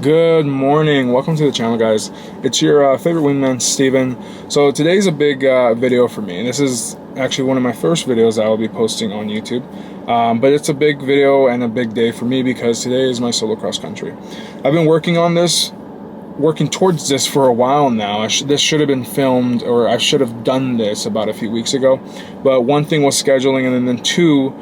Good morning. Welcome to the channel, guys. It's your favorite wingman, Steven. So today's a big video for me. This is actually one of my first videos I will be posting on YouTube. But it's a big video and a big day for me because today is my solo cross country. I've been working towards this for a while now. This should have been filmed, or I should have done this about a few weeks ago. But one thing was scheduling, and then two,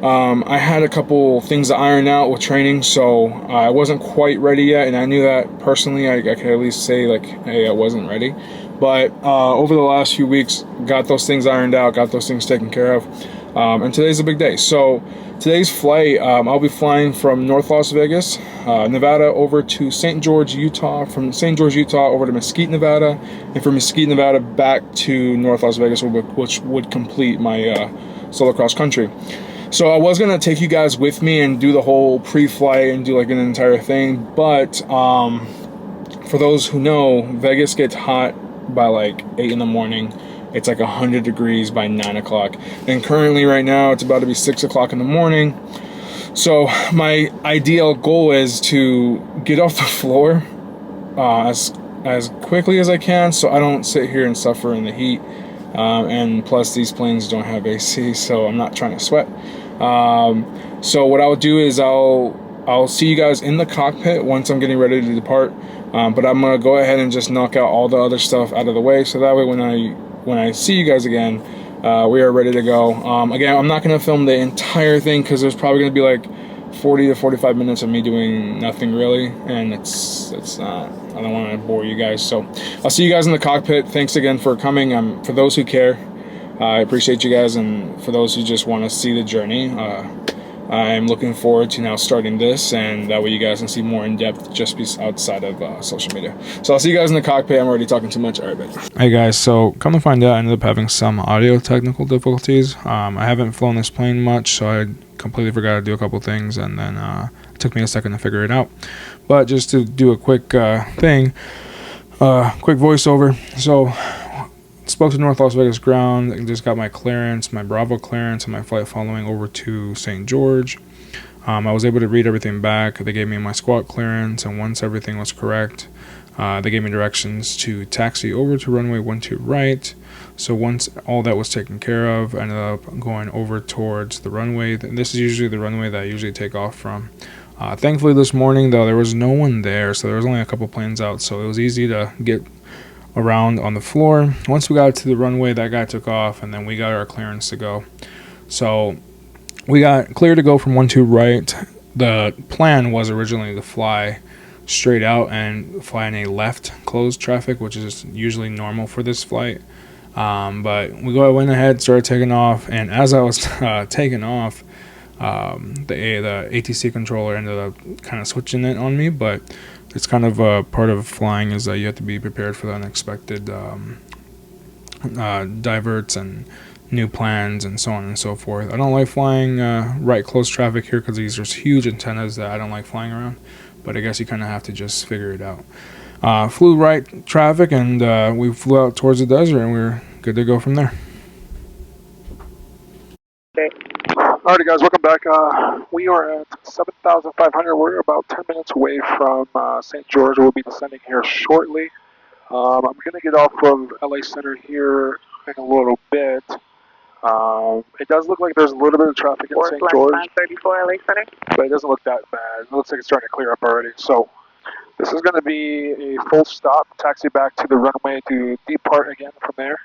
I had a couple things to iron out with training, so I wasn't quite ready yet, and I knew that personally. I could at least say, like, hey, I wasn't ready. But over the last few weeks, got those things ironed out, got those things taken care of, and today's a big day. So today's flight, I'll be flying from North Las Vegas, Nevada, over to St. George, Utah, from St. George, Utah, over to Mesquite, Nevada, and from Mesquite, Nevada, back to North Las Vegas, which would complete my solo cross country. So I was gonna take you guys with me and do the whole pre-flight and do like an entire thing, but for those who know, Vegas gets hot by like 8 in the morning. It's like 100 degrees by 9 o'clock, and currently right now it's about to be 6 o'clock in the morning. So my ideal goal is to get off the floor as quickly as I can, so I don't sit here and suffer in the heat. And plus, these planes don't have AC, so I'm not trying to sweat. So what I'll do is I'll see you guys in the cockpit once I'm getting ready to depart. But I'm gonna go ahead and just knock out all the other stuff out of the way, so that way when I see you guys again, we are ready to go. Again, I'm not gonna film the entire thing because there's probably gonna be like 40 to 45 minutes of me doing nothing really, and it's not. I don't want to bore you guys, so I'll see you guys in the cockpit. Thanks again for coming. For those who care, I appreciate you guys, and for those who just want to see the journey, I'm looking forward to now starting this, and that way you guys can see more in depth just outside of social media. So I'll see you guys in the cockpit. I'm already talking too much. All right, bye. Hey guys, so come to find out, I ended up having some audio technical difficulties. I haven't flown this plane much, so I completely forgot to do a couple things, and then it took me a second to figure it out. But just to do a quick quick voiceover. So spoke to North Las Vegas ground, and just got my clearance, my Bravo clearance, and my flight following over to St. George. I was able to read everything back. They gave me my squawk clearance, and once everything was correct, they gave me directions to taxi over to runway 12 right. So once all that was taken care of, I ended up going over towards the runway. This is usually the runway that I usually take off from. Thankfully this morning, though, there was no one there, so there was only a couple planes out, so it was easy to get around on the floor. Once we got to the runway, that guy took off, and then we got our clearance to go. So we got clear to go from 12 right. The plan was originally to fly straight out and fly in a left closed traffic, which is usually normal for this flight. But went ahead, started taking off, and as I was taking off, the ATC controller ended up kind of switching it on me. But it's kind of a part of flying is that you have to be prepared for the unexpected diverts and new plans and so on and so forth. I don't like flying right close traffic here because there's huge antennas that I don't like flying around, but I guess you kind of have to just figure it out. Flew right traffic, and we flew out towards the desert, and we were good to go from there. Alrighty guys, welcome back. We are at 7,500. We're about 10 minutes away from St. George. We'll be descending here shortly. I'm going to get off of LA Center here in a little bit. It does look like there's a little bit of traffic in St. George, 934 LA Center, but it doesn't look that bad. It looks like it's starting to clear up already. So this is going to be a full stop, taxi back to the runway to depart again from there.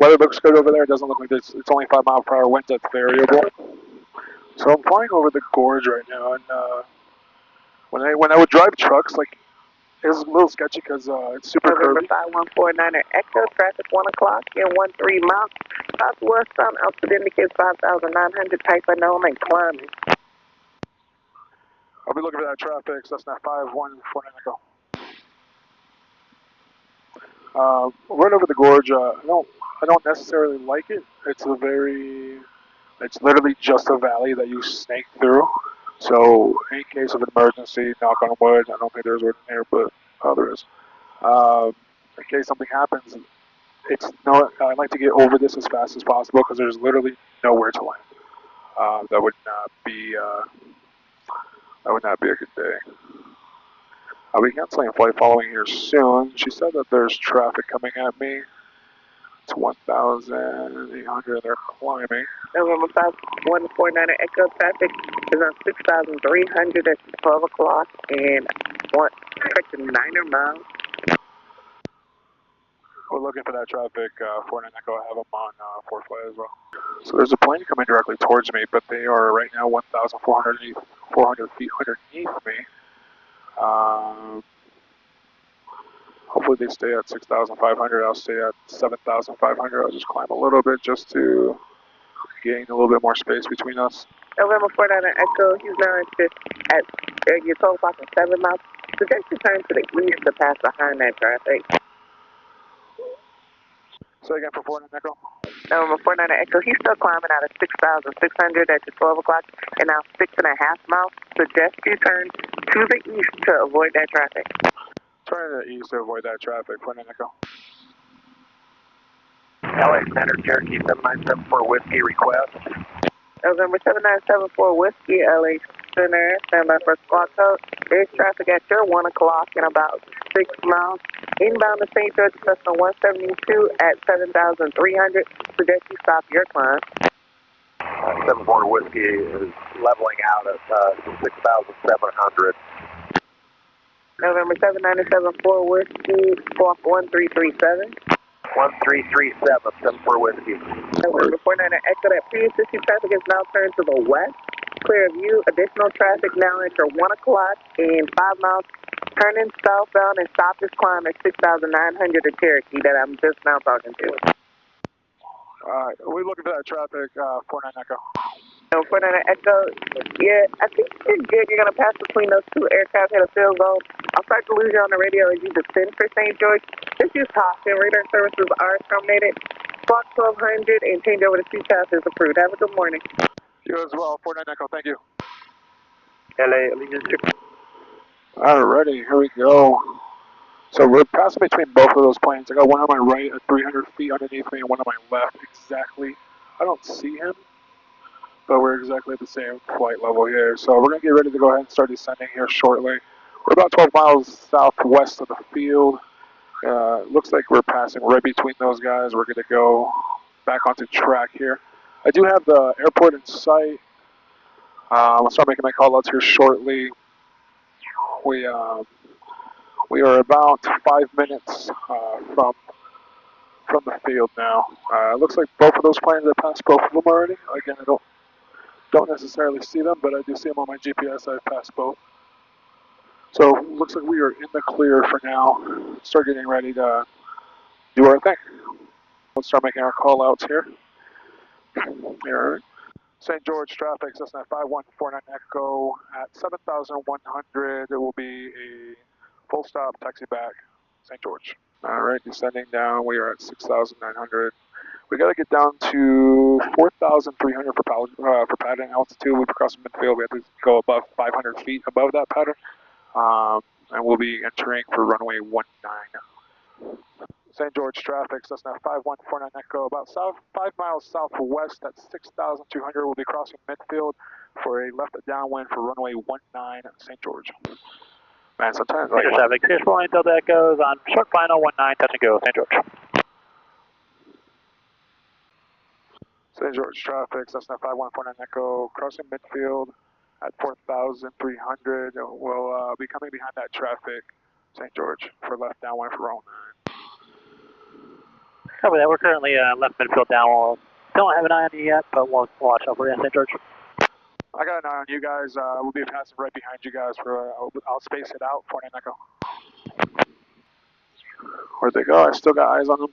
Weather looks good over there. It doesn't look like it's only 5 mile per hour winds. That's variable. So I'm flying over the gorge right now, and when I would drive trucks, like it's a little sketchy because it's super curvy. 5149er Echo, traffic 1 o'clock in 13 miles. Southwest sun, altitude indicates 5,900, type unknown and climbing. I'll be looking for that traffic. So that's not 5149 Echo. Right over the gorge. I don't necessarily like it. It's literally just a valley that you snake through. So in case of an emergency, knock on wood, I don't think there's one here, but there is. In case something happens, I like to get over this as fast as possible because there's literally nowhere to land. That would not be That would not be a good day. I'll be canceling a flight following here soon. She said that there's traffic coming at me. It's 1,800. They're climbing. November 5149 Echo traffic is on 6,300 at 12 o'clock and correction 9 miles. We're looking for that traffic, 49 Echo. I have them on fourth flight as well. So there's a plane coming directly towards me, but they are right now 1,400 feet underneath me. Hopefully they stay at 6,500. I'll stay at 7,500. I'll just climb a little bit just to gain a little bit more space between us. November 49 Echo, he's now at your 12 o'clock and 7 miles. Suggest you turn to the east to pass behind that traffic. Say again for 49 Echo. November 49 Echo, he's still climbing out of 6,600 at your 12 o'clock and now 6.5 miles. Suggest you turn to the east to avoid that traffic. Turn to the east to avoid that traffic, 49 Echo. LA Center, Cherokee 7974 Whiskey request. November 7974 Whiskey, LA Center, standby for squad code. There's traffic at your 1 o'clock in about 6 miles. Inbound to St. George, Cessna 172 at 7,300. Suggest you stop your climb. 74 Whiskey is leveling out at 6,700. November 7974 Whiskey, squawk 1337. 1337, 74 Whiskey. November 49 Echo, that pre-existing traffic is now turned to the west. Clear of you. Additional traffic now at your 1 o'clock in 5 miles. Turn in southbound and stop this climb at 6,900 to Cherokee that I'm just now talking to. Alright, we're looking for that traffic, 49 Echo. November 49 Echo, yeah, I think you're good. You're going to pass between those two aircraft, hit a field goal. I'll start to lose you on the radio as you descend for St. George. Just use caution. Radar services are terminated. Squawk 1200 and change over to CTAF is approved. Have a good morning. You as well, 49 Echo, thank you. LA Allegiance. Alrighty, here we go. So we're passing between both of those planes. I got one on my right at 300 feet underneath me and one on my left exactly. I don't see him, but we're exactly at the same flight level here. So we're going to get ready to go ahead and start descending here shortly. We're about 12 miles southwest of the field. Looks like we're passing right between those guys. We're going to go back onto track here. I do have the airport in sight. I'll start making my call outs here shortly. We are about 5 minutes from the field now. Looks like both of those planes, I passed both of them already. Again, I don't necessarily see them, but I do see them on my GPS. I've passed both. So looks like we are in the clear for now. Start getting ready to do our thing. Let's start making our call outs here. Here. St. George traffic, Cessna 5149 Echo at 7,100. It will be a full stop taxi back, St. George. All right, descending down. We are at 6,900. We got to get down to 4,300 for pattern altitude. We've crossed midfield. We have to go above 500 feet above that pattern. And we'll be entering for runway 19. St. George traffic, Cessna 5149 Echo, about 5 miles southwest at 6,200. We'll be crossing midfield for a left downwind for runway 19, St. George. Man, sometimes like traffic, here's flying Delta Echoes on short final 19, touch and go, St. George. St. George traffic, Cessna 5149 Echo, crossing midfield at 4,300. We'll be coming behind that traffic, St. George, for left downwind for runway 9. Copy that. We're currently left midfield down. Don't have an eye on you yet, but we'll watch out for you, St. George. I got an eye on you guys. We'll be passing right behind you guys for. I'll space it out. 49 Echo. Where'd they go? I still got eyes on them.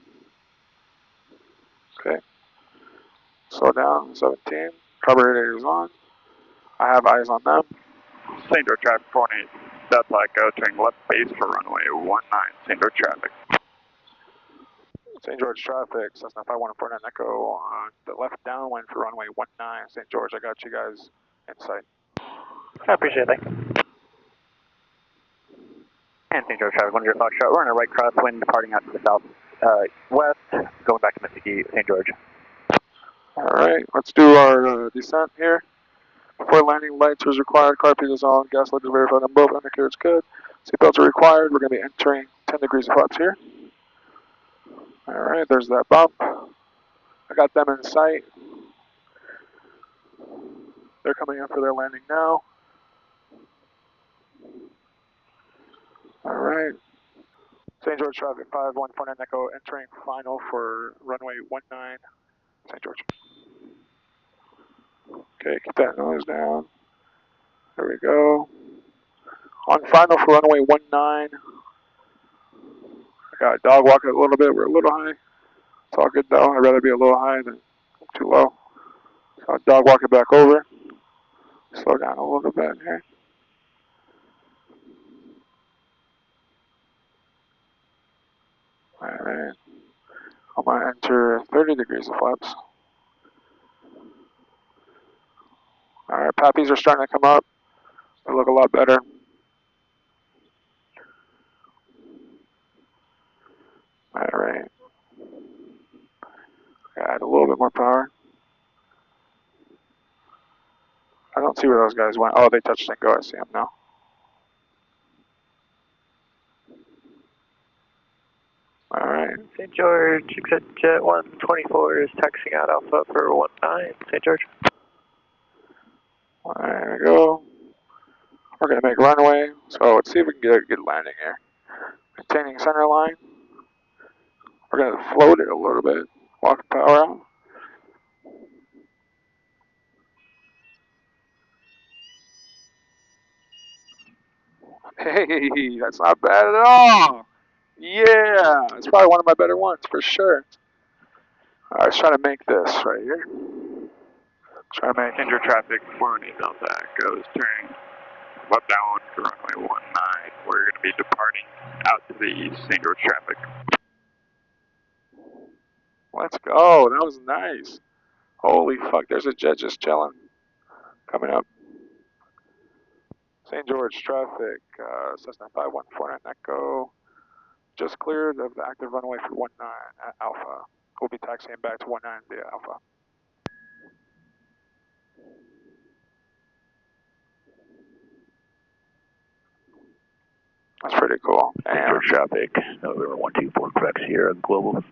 Okay. Slow down. 17. Carburetor is on. I have eyes on them. St. George traffic 48. Delta Echo, turning left base for runway 19, St. George traffic. St. George traffic, Cessna 5149 Echo on the left downwind for runway 19, St. George. I got you guys in sight. I appreciate it. And St. George traffic, 1 Foxtrot. We're on a right crosswind, departing out to the south west, going back to Mississippi, St. George. All right, let's do our descent here. Before landing, lights is required, carpet is on, gas leak is verified on both, indicator's good. Seatbelts are required. We're going to be entering 10 degrees of flaps here. Alright, there's that bump. I got them in sight. They're coming in for their landing now. Alright. St. George traffic 5149 Echo entering final for runway 19 St. George. Okay, keep that noise down. There we go. On final for runway 19. I got a dog walking a little bit. We're a little high. It's all good though. I'd rather be a little high than too low. So dog walking back over. Slow down a little bit here. Alright. I'm going to enter 30 degrees of flaps. Alright, pappies are starting to come up. They look a lot better. Alright. Add a little bit more power. I don't see where those guys went. Oh, they touched and go. I see them now. Alright. St. George, exit jet 124 is taxiing out Alpha for 19 St. George. There we go. We're going to make runway. So let's see if we can get a good landing here. Maintaining center line. We're going to float it a little bit. Walk the power out. Hey, that's not bad at all. Yeah, it's probably one of my better ones for sure. Alright, let's try to make this right here. Try to make Passenger traffic 418 Delta goes turning left down to runway 19. We're going to be departing out to the east, St. George traffic. Let's go. That was nice. Holy fuck, there's a jet just chilling. Coming up. St. George traffic, Cessna 5149 Echo. Just cleared of the active runway for 19 at Alpha. We'll be taxiing back to 19 via Alpha. That's pretty cool. St. George traffic, November 124 Quebec Sierra Global.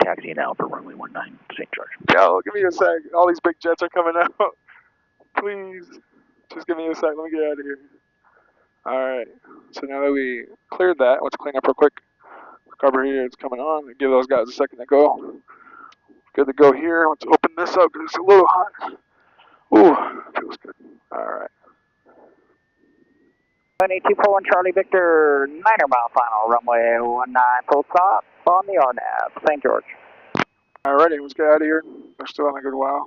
Taxiing out for runway 19 St. George. Yo, give me a sec. All these big jets are coming out. Please. Just give me a sec. Let me get out of here. Alright. So now that we cleared that, let's clean up real quick. Cover here, it's coming on. Give those guys a second to go. Good to go here. Let's open this up because it's a little hot. Ooh, feels good. Alright. 241 Charlie Victor, 9 mile final, runway 19, full stop on the RNAV, St. George. Alrighty, let's get out of here. They're still on a good while.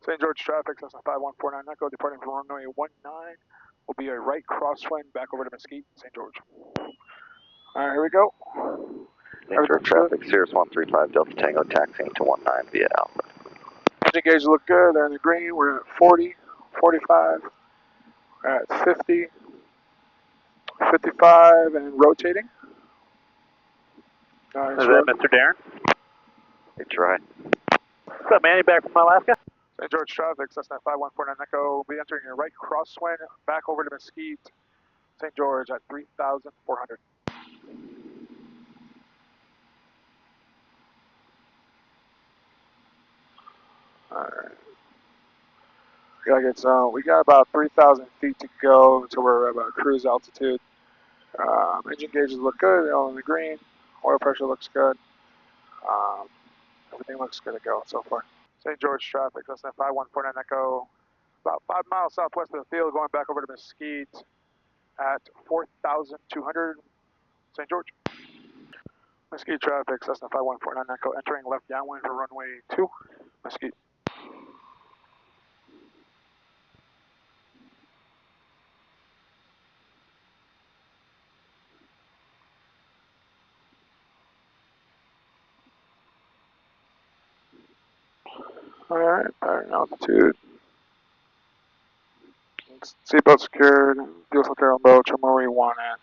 St. George traffic, Cessna 5149 Echo, departing from runway 19. Will be a right crosswind back over to Mesquite, St. George. Alright, here we go. St. George traffic, Cirrus 135 Delta Tango taxiing to 19 via Alpha. Engine gauges look good. They're in the green. We're at 40, 45. We're at 50, 55, and rotating. Nice. Is that Mr. Darren? It's right. What's up, Manny? Back from Alaska? St. George traffic, Cessna 5149 Echo. Will be entering your right crosswind back over to Mesquite, St. George at 3,400. Alright. We got about 3,000 feet to go until we're about cruise altitude. Engine gauges look good, they're all in the green. Oil pressure looks good. Everything looks good to go so far. St. George traffic, Cessna 5149 Echo. About 5 miles southwest of the field, going back over to Mesquite at 4,200. St. George. Mesquite traffic, Cessna 5149 Echo, entering left downwind for runway 2. Mesquite. Alright, pattern altitude. Seatbelt secured. Fuel filter on boat. Trim where we want it.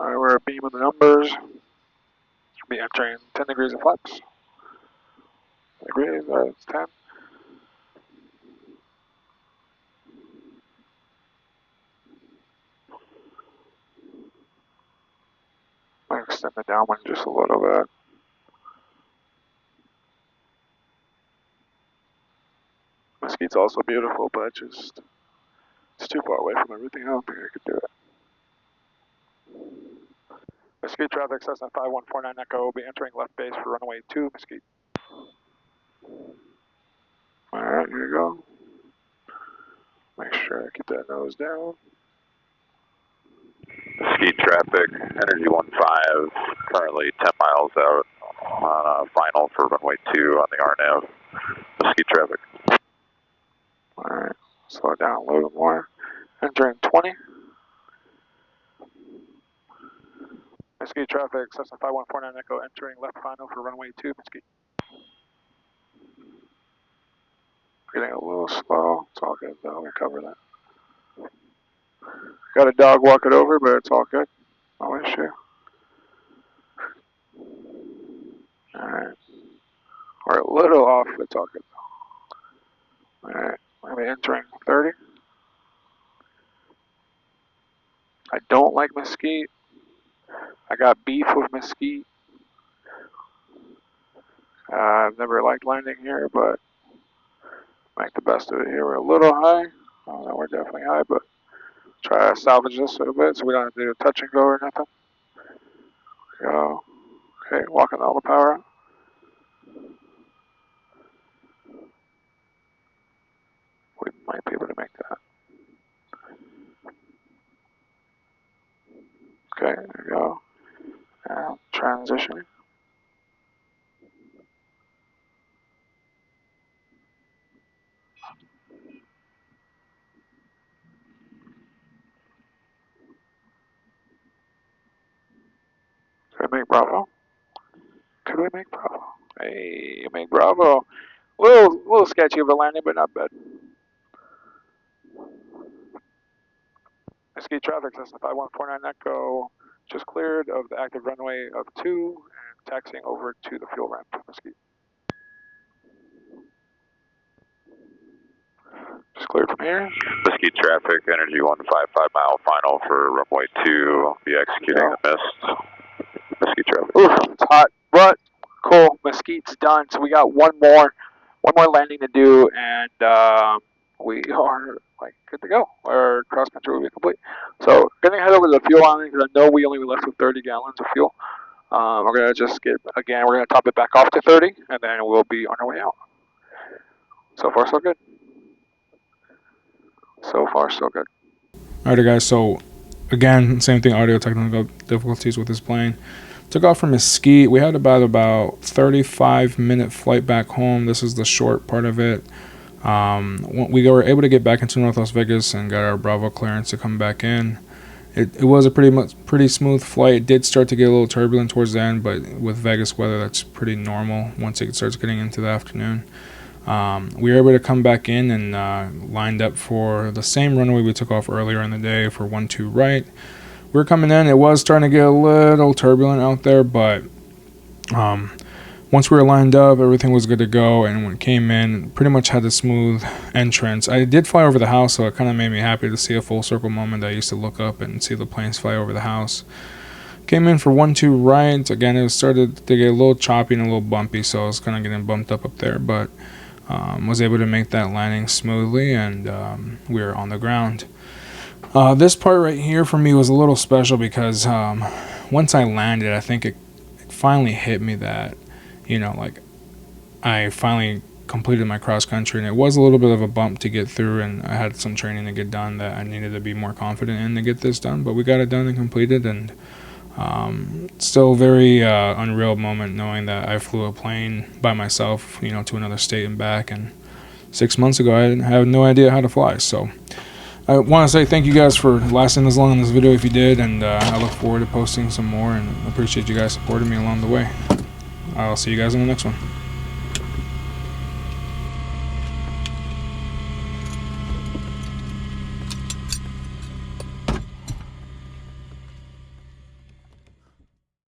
Alright, we're a beam of the numbers. Should be entering 10 degrees of flaps. Degrees, it's 10. Might extend the downwind just a little bit. Mesquite's also beautiful, but it's too far away from everything. I don't think I could do it. Mesquite traffic, Cessna 5149 Echo will be entering left base for runway 2, Mesquite. Alright, here we go. Make sure I keep that nose down. Mesquite traffic, Energy 15, currently 10 miles out on a final for runway 2 on the RNAV. Mesquite traffic. Alright, slow it down a little bit more. Entering 20. Mesquite traffic, Cessna 5149 Echo entering left final for runway 2, Mesquite. Getting a little slow. It's all good though, we cover that. Got a dog walk it over, but it's all good. No issue. Alright. We're a little off, but it's all good though. Alright, we're gonna be entering 30. I don't like Mesquite. I got beef with Mesquite. I've never liked landing here, but make the best of it here. We're a little high. Oh, no, we're definitely high, but try to salvage this a little bit so we don't have to do a touch and go or nothing. Go. Okay, walking all the power out. We might be able to make that. Okay, there we go. Now, transitioning. Could we make Bravo? Could we make Bravo? Hey, make Bravo. Little sketchy of a landing, but not bad. Mesquite traffic, Cessna 5149 Echo, just cleared of the active runway of 2 and taxiing over to the fuel ramp, Mesquite. Just cleared from here. Mesquite traffic, Energy 155 mile final for runway 2, be executing the mist. Mesquite traffic. Oof, it's hot, but cool. Mesquite's done, so we got one more landing to do, and we are like good to go. Our cross country will be complete. So, gonna head over to the fuel island because I know we only left with 30 gallons of fuel. We're gonna just we're gonna top it back off to 30, and then we'll be on our way out. So far, so good. So far, so good. Alright guys, so again, same thing, audio technical difficulties with this plane. Took off from Mesquite. We had about 35-minute flight back home. This is the short part of it. We were able to get back into North Las Vegas and got our Bravo clearance to come back in. It was a pretty smooth flight. It did start to get a little turbulent towards the end, but with Vegas weather, that's pretty normal once it starts getting into the afternoon. We were able to come back in and lined up for the same runway we took off earlier in the day for 12 right. We were coming in. It was starting to get a little turbulent out there, but once we were lined up, everything was good to go, and when it came in, pretty much had a smooth entrance. I did fly over the house, so it kind of made me happy to see a full circle moment. I used to look up and see the planes fly over the house. Came in for 12 right. Again, it started to get a little choppy and a little bumpy, so I was kind of getting bumped up there, but was able to make that landing smoothly, and we were on the ground. This part right here for me was a little special because once I landed, I think it finally hit me that, like I finally completed my cross country, and it was a little bit of a bump to get through, and I had some training to get done that I needed to be more confident in to get this done, but we got it done and completed, and still very unreal moment knowing that I flew a plane by myself, to another state and back, and 6 months ago I had no idea how to fly. So I want to say thank you guys for lasting this long in this video if you did, and I look forward to posting some more, and appreciate you guys supporting me along the way. I'll see you guys in the next one.